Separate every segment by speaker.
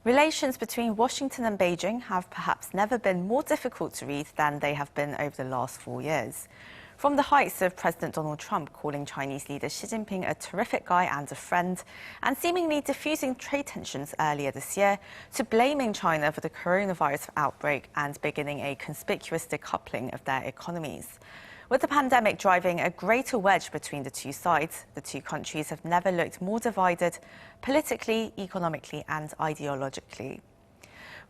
Speaker 1: Relations between Washington and Beijing have perhaps never been more difficult to read than they have been over the last 4 years. From the heights of President Donald Trump calling Chinese leader Xi Jinping a terrific guy and a friend, and seemingly diffusing trade tensions earlier this year, to blaming China for the coronavirus outbreak and beginning a conspicuous decoupling of their economies. With the pandemic driving a greater wedge between the two sides, the two countries have never looked more divided politically, economically, and ideologically.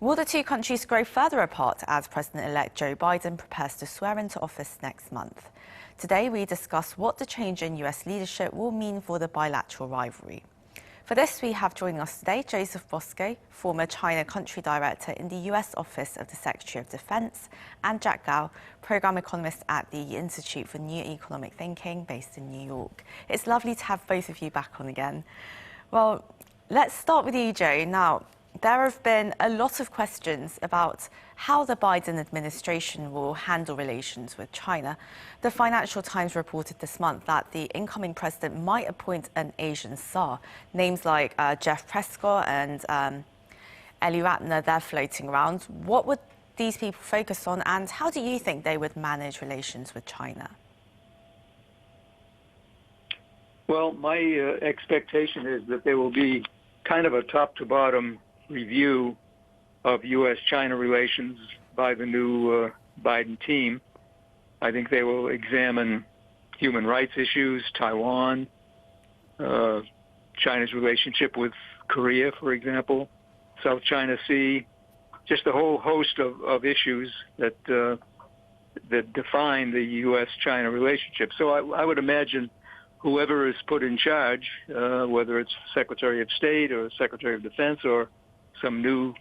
Speaker 1: Will the two countries grow further apart as President-elect Joe Biden prepares to swear into office next month? Today, we discuss what the change in U.S. leadership will mean for the bilateral rivalry. For this, we have joining us today Joseph Bosco, former China Country Director in the U.S. Office of the Secretary of Defense, and Jack Gao, Program Economist at the Institute for New Economic Thinking, based in New York. It's lovely to have both of you back on again. Well, let's start with you, Joe. Now, there have been a lot of questions about how the Biden administration will handle relations with China. The Financial Times reported this month that the incoming president might appoint an Asian czar. Names like Jeff Prescott and Eli Ratner, they're floating around. What would these people focus on, and how do you think they would manage relations with China?
Speaker 2: Well, my expectation is that there will be kind of a top-to-bottom review of U.S. China relations by the new Biden team. I think they will examine human rights issues, Taiwan, China's relationship with Korea, for example, South China Sea, just a whole host of issues that define the U.S.-China relationship. So I would imagine whoever is put in charge, whether it's Secretary of State or Secretary of Defense or some new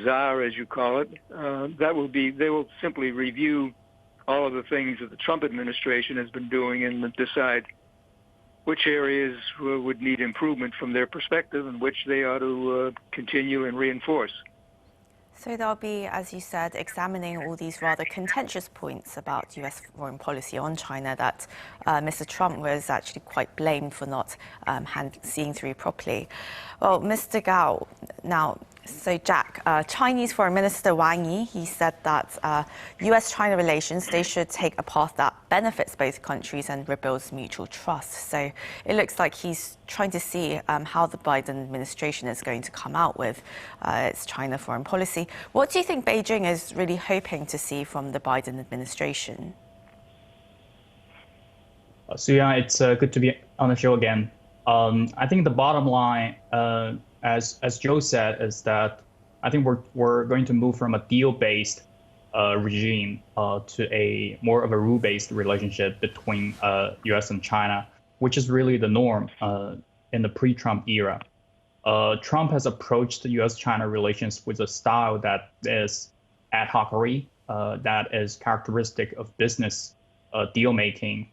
Speaker 2: czar, as you call it, they will simply review all of the things that the Trump administration has been doing and decide which areas would need improvement from their perspective and which they ought to continue and reinforce.
Speaker 1: So they'll be, as you said, examining all these rather contentious points about U.S. foreign policy on China that Mr. Trump was actually quite blamed for not seeing through properly. Well, Mr. Gao, now, so Jack, Chinese Foreign Minister Wang Yi, he said that U.S.-China relations, they should take a path that benefits both countries and rebuilds mutual trust. So it looks like he's trying to see how the Biden administration is going to come out with its China foreign policy. What do you think Beijing is really hoping to see from the Biden administration?
Speaker 3: Suya, it's good to be on the show again. I think the bottom line, as Joe said, is that I think we're going to move from a deal-based regime to a more of a rule-based relationship between U.S. and China, which is really the norm in the pre-Trump era. Trump has approached U.S.-China relations with a style that is ad hoc-y, that is characteristic of business deal-making.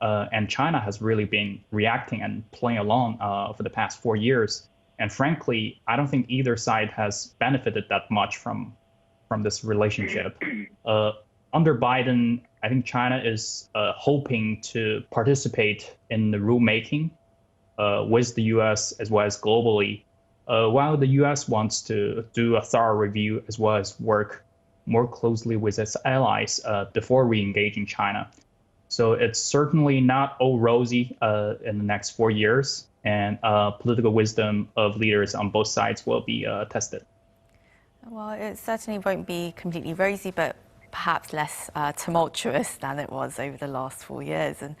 Speaker 3: And China has really been reacting and playing along for the past 4 years. And frankly, I don't think either side has benefited that much from this relationship. Under Biden, I think China is hoping to participate in the rulemaking with the U.S. as well as globally, while the U.S. wants to do a thorough review as well as work more closely with its allies before re-engaging China. So it's certainly not all rosy in the next 4 years, and political wisdom of leaders on both sides will be tested.
Speaker 1: Well, it certainly won't be completely rosy, but perhaps less tumultuous than it was over the last 4 years. And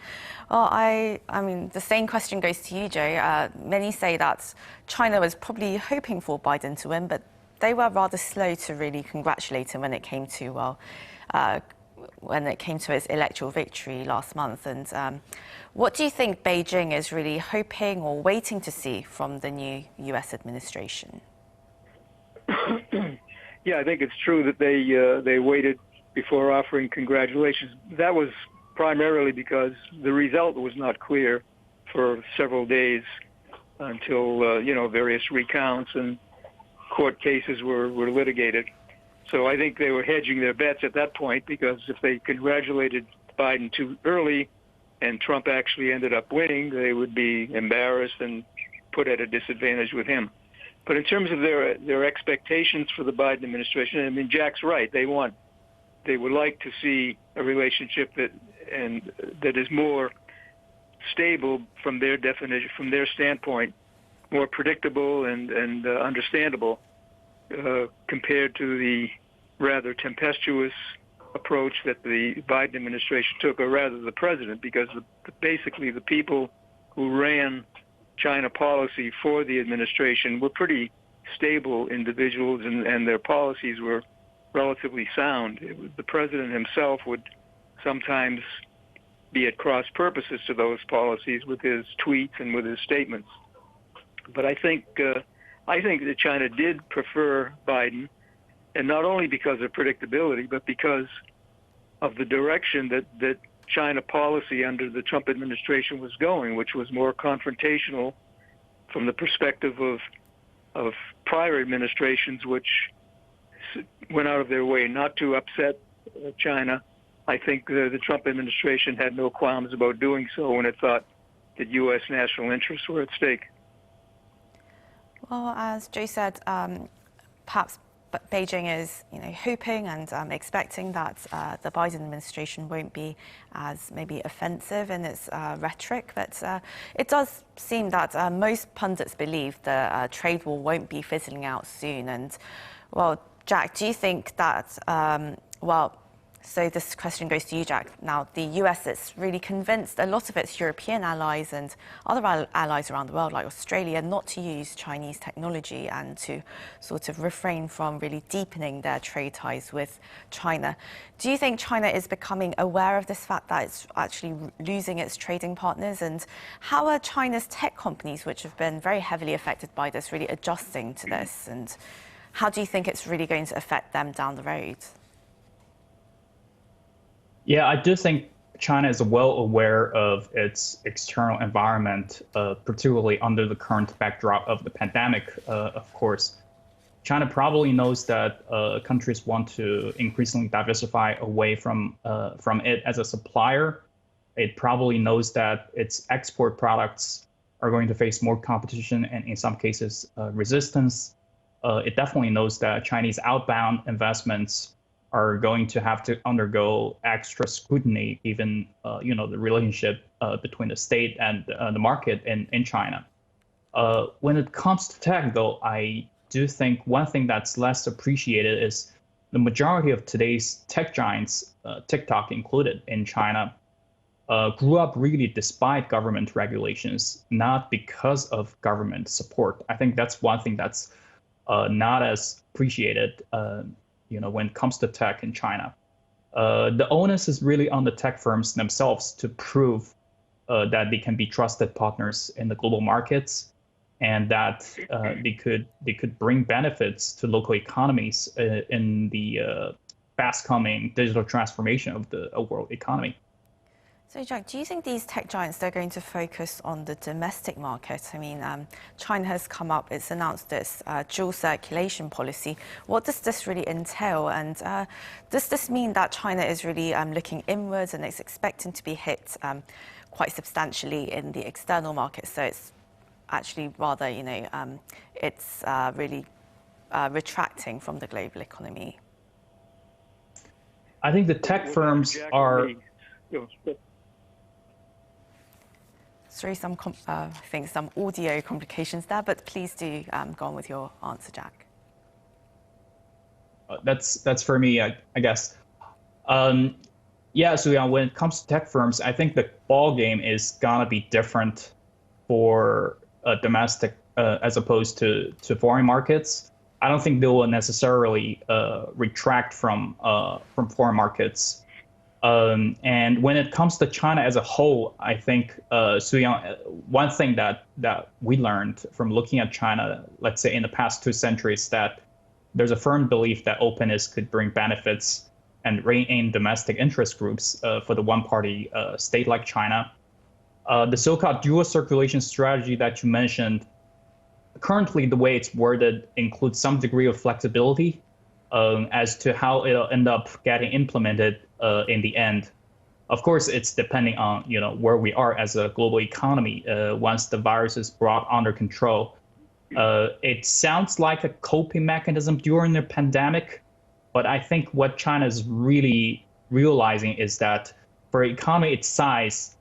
Speaker 1: well, I mean, the same question goes to you, Joe. Many say that China was probably hoping for Biden to win, but they were rather slow to really congratulate him when it came to, his electoral victory last month. And what do you think Beijing is really hoping or waiting to see from the new U.S. administration?
Speaker 2: Yeah, I think it's true that they waited before offering congratulations. That was primarily because the result was not clear for several days until various recounts and court cases were litigated. So I think they were hedging their bets at that point, because if they congratulated Biden too early and Trump actually ended up winning, they would be embarrassed and put at a disadvantage with him. But in terms of their expectations for the Biden administration, I mean, Jack's right. They would like to see a relationship that is more stable from their definition, from their standpoint, more predictable and understandable compared to the rather tempestuous approach that the Biden administration took, or rather the president, because basically the people who ran China policy for the administration were pretty stable individuals, and their policies were relatively sound. The president himself would sometimes be at cross purposes to those policies with his tweets and with his statements. But I think that China did prefer Biden, and not only because of predictability, but because of the direction that China policy under the Trump administration was going, which was more confrontational from the perspective of prior administrations, which went out of their way not to upset China. I think the Trump administration had no qualms about doing so when it thought that U.S. national interests were at stake.
Speaker 1: Well, as Joe said, perhaps Beijing is, hoping and expecting that the Biden administration won't be as maybe offensive in its rhetoric, but it does seem that most pundits believe the trade war won't be fizzling out soon. And, well, Jack, do you think that, so this question goes to you, Jack. Now, the US is really convinced a lot of its European allies and other allies around the world, like Australia, not to use Chinese technology and to sort of refrain from really deepening their trade ties with China. Do you think China is becoming aware of this fact that it's actually losing its trading partners? And how are China's tech companies, which have been very heavily affected by this, really adjusting to this? And how do you think it's really going to affect them down the road?
Speaker 3: Yeah, I do think China is well aware of its external environment, particularly under the current backdrop of the pandemic, of course. China probably knows that countries want to increasingly diversify away from it as a supplier. It probably knows that its export products are going to face more competition and, in some cases, resistance. It definitely knows that Chinese outbound investments are going to have to undergo extra scrutiny, given the relationship between the state and the market in China. When it comes to tech, though, I do think one thing that's less appreciated is the majority of today's tech giants, TikTok included in China, grew up really despite government regulations, not because of government support. I think that's one thing that's not as appreciated when it comes to tech in China. The onus is really on the tech firms themselves to prove that they can be trusted partners in the global markets, and that they could bring benefits to local economies in the fast-coming digital transformation of the world economy.
Speaker 1: So, Jack, do you think these tech giants, they're going to focus on the domestic market? I mean, China has come up, it's announced this dual circulation policy. What does this really entail? And does this mean that China is really looking inwards and it's expecting to be hit quite substantially in the external market? So it's actually rather, it's really retracting from the global economy.
Speaker 3: I think the tech firms are...
Speaker 1: Sorry, I think some audio complications there, but please do go on with your answer, Jack.
Speaker 3: That's for me, I guess. So when it comes to tech firms, I think the ball game is gonna be different for domestic as opposed to foreign markets. I don't think they will necessarily retract from foreign markets. And when it comes to China as a whole, I think, Suyang, one thing that we learned from looking at China, let's say in the past 2 centuries, that there's a firm belief that openness could bring benefits and rein in domestic interest groups for the one-party state like China. The so-called dual circulation strategy that you mentioned, currently the way it's worded includes some degree of flexibility as to how it'll end up getting implemented in the end. Of course, it's depending on where we are as a global economy once the virus is brought under control. It sounds like a coping mechanism during the pandemic, but I think what China is really realizing is that for economy its size,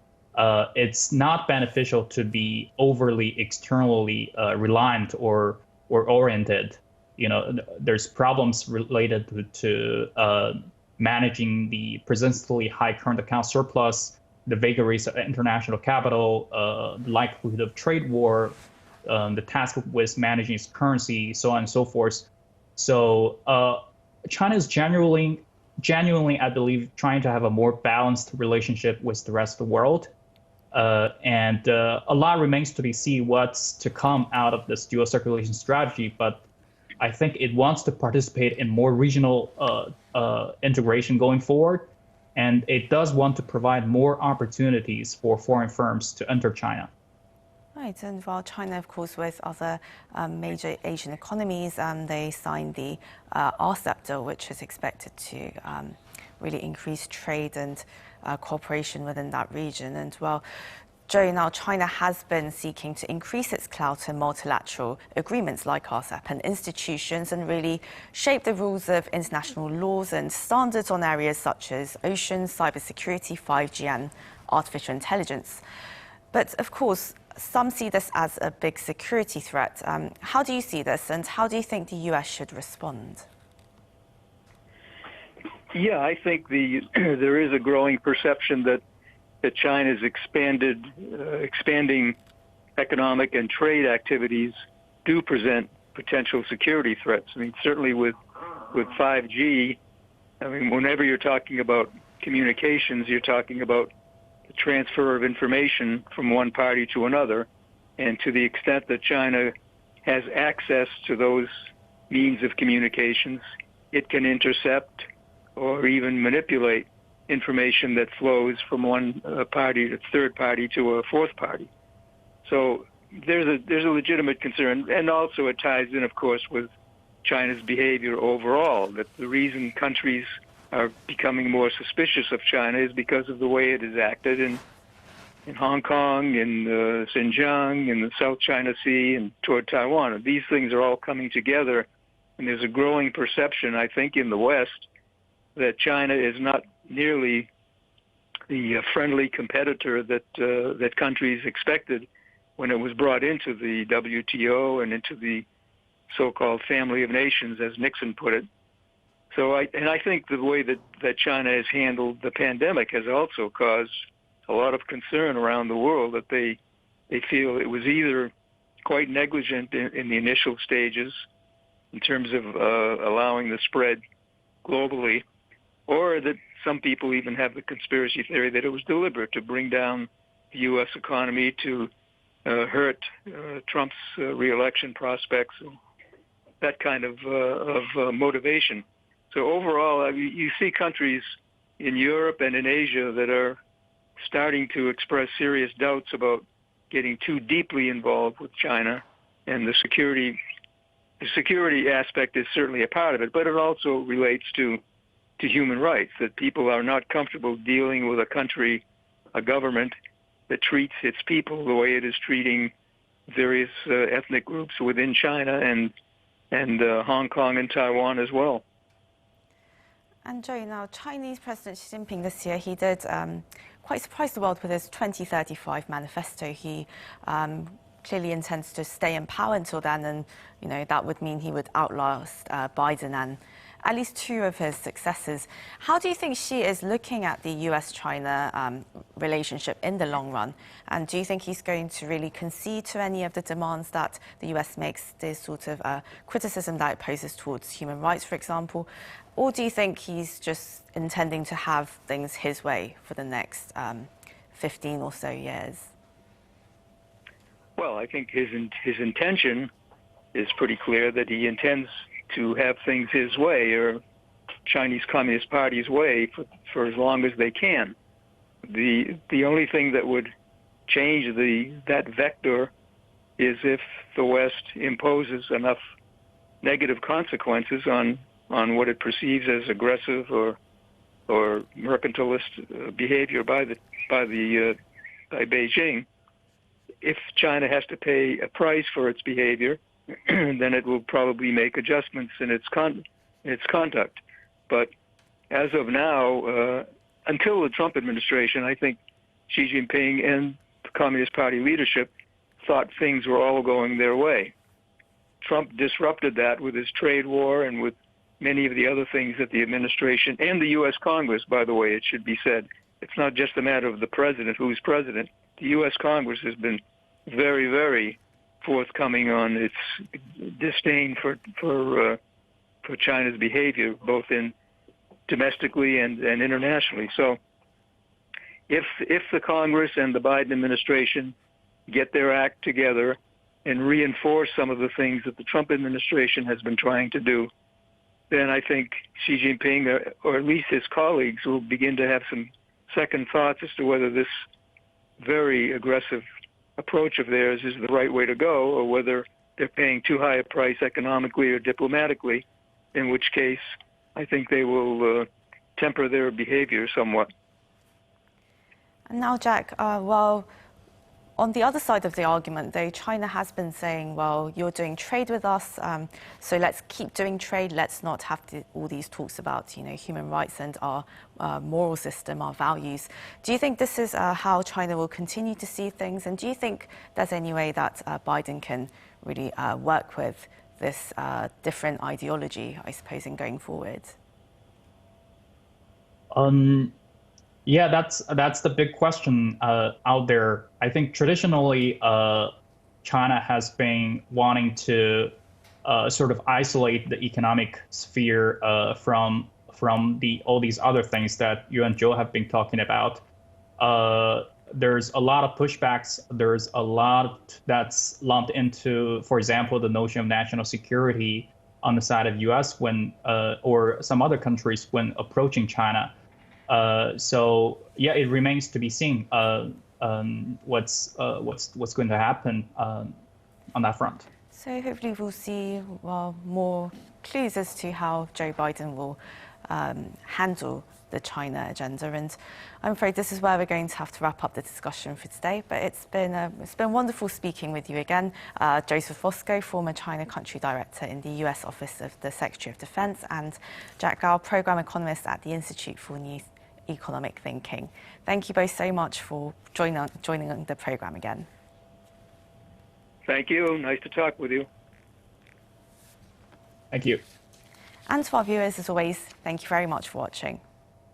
Speaker 3: it's not beneficial to be overly externally reliant or oriented. There's problems related to managing the persistently high current account surplus, the vagaries of international capital, the likelihood of trade war, the task with managing its currency, so on and so forth. So China is genuinely, I believe, trying to have a more balanced relationship with the rest of the world. And a lot remains to be seen what's to come out of this dual circulation strategy. But I think it wants to participate in more regional integration going forward. And it does want to provide more opportunities for foreign firms to enter China.
Speaker 1: Right, and while China, of course, with other major Asian economies, they signed the RCEP deal, which is expected to really increase trade and cooperation within that region. And well, Joe, now China has been seeking to increase its clout in multilateral agreements like RCEP and institutions and really shape the rules of international laws and standards on areas such as oceans, cybersecurity, 5G and artificial intelligence. But of course, some see this as a big security threat. How do you see this, and how do you think the U.S. should respond?
Speaker 2: Yeah, I think there is a growing perception that China's expanding economic and trade activities do present potential security threats. I mean, certainly with 5G, I mean, whenever you're talking about communications, you're talking about the transfer of information from one party to another, and to the extent that China has access to those means of communications, it can intercept or even manipulate information that flows from one party to third party to a fourth party. So there's a legitimate concern, and also it ties in, of course, with China's behavior overall. That the reason countries are becoming more suspicious of China is because of the way it has acted in Hong Kong, in Xinjiang, in the South China Sea, and toward Taiwan. And these things are all coming together, and there's a growing perception, I think, in the West that China is not nearly the friendly competitor that countries expected when it was brought into the WTO and into the so-called family of nations, as Nixon put it. So I think the way that China has handled the pandemic has also caused a lot of concern around the world, that they feel it was either quite negligent in the initial stages in terms of allowing the spread globally, or that some people even have the conspiracy theory that it was deliberate to bring down the U.S. economy to hurt Trump's re-election prospects, and that kind of motivation. So overall, you see countries in Europe and in Asia that are starting to express serious doubts about getting too deeply involved with China, and the security aspect is certainly a part of it, but it also relates to human rights, that people are not comfortable dealing with a government that treats its people the way it is treating various ethnic groups within China and Hong Kong and Taiwan as well.
Speaker 1: And Joe, now Chinese President Xi Jinping this year, he did quite surprise the world with his 2035 manifesto. He clearly intends to stay in power until then, and that would mean he would outlast Biden and at least two of his successors. How do you think Xi is looking at the U.S.-China relationship in the long run? And do you think he's going to really concede to any of the demands that the U.S. makes, this sort of criticism that it poses towards human rights, for example? Or do you think he's just intending to have things his way for the next 15 or so years?
Speaker 2: Well, I think his intention is pretty clear, that he intends to have things his way, or Chinese Communist Party's way, for as long as they can. The only thing that would change that vector is if the West imposes enough negative consequences on what it perceives as aggressive or mercantilist behavior by Beijing. If China has to pay a price for its behavior, then it will probably make adjustments in its conduct. But as of now, until the Trump administration, I think Xi Jinping and the Communist Party leadership thought things were all going their way. Trump disrupted that with his trade war and with many of the other things that the administration and the U.S. Congress, by the way, it should be said. It's not just a matter of the president, who's president. The U.S. Congress has been very, very forthcoming on its disdain for China's behavior, both in domestically and internationally. So if the Congress and the Biden administration get their act together and reinforce some of the things that the Trump administration has been trying to do, then I think Xi Jinping, or at least his colleagues, will begin to have some second thoughts as to whether this very aggressive approach of theirs is the right way to go, or whether they're paying too high a price economically or diplomatically, in which case I think they will temper their behavior somewhat.
Speaker 1: And now, Jack, well, on the other side of the argument, though, China has been saying, well, you're doing trade with us, so let's keep doing trade. Let's not have all these talks about, human rights and our moral system, our values. Do you think this is how China will continue to see things? And do you think there's any way that Biden can really work with this different ideology, I suppose, in going forward?
Speaker 3: Yeah, that's the big question out there. I think traditionally, China has been wanting to sort of isolate the economic sphere from all these other things that you and Joe have been talking about. There's a lot of pushbacks. There's a lot that's lumped into, for example, the notion of national security on the side of U.S. when or some other countries when approaching China. So yeah, it remains to be seen what's going to happen on that front.
Speaker 1: So hopefully we'll see more clues as to how Joe Biden will handle the China agenda. And I'm afraid this is where we're going to have to wrap up the discussion for today. But it's been wonderful speaking with you again, Joseph Fosco, former China Country Director in the U.S. Office of the Secretary of Defense, and Jack Gao, Program Economist at the Institute for New Economic Thinking. Thank you both so much for joining the program again.
Speaker 2: Thank you. Nice to talk with you.
Speaker 3: Thank you.
Speaker 1: And to our viewers, as always, thank you very much for watching.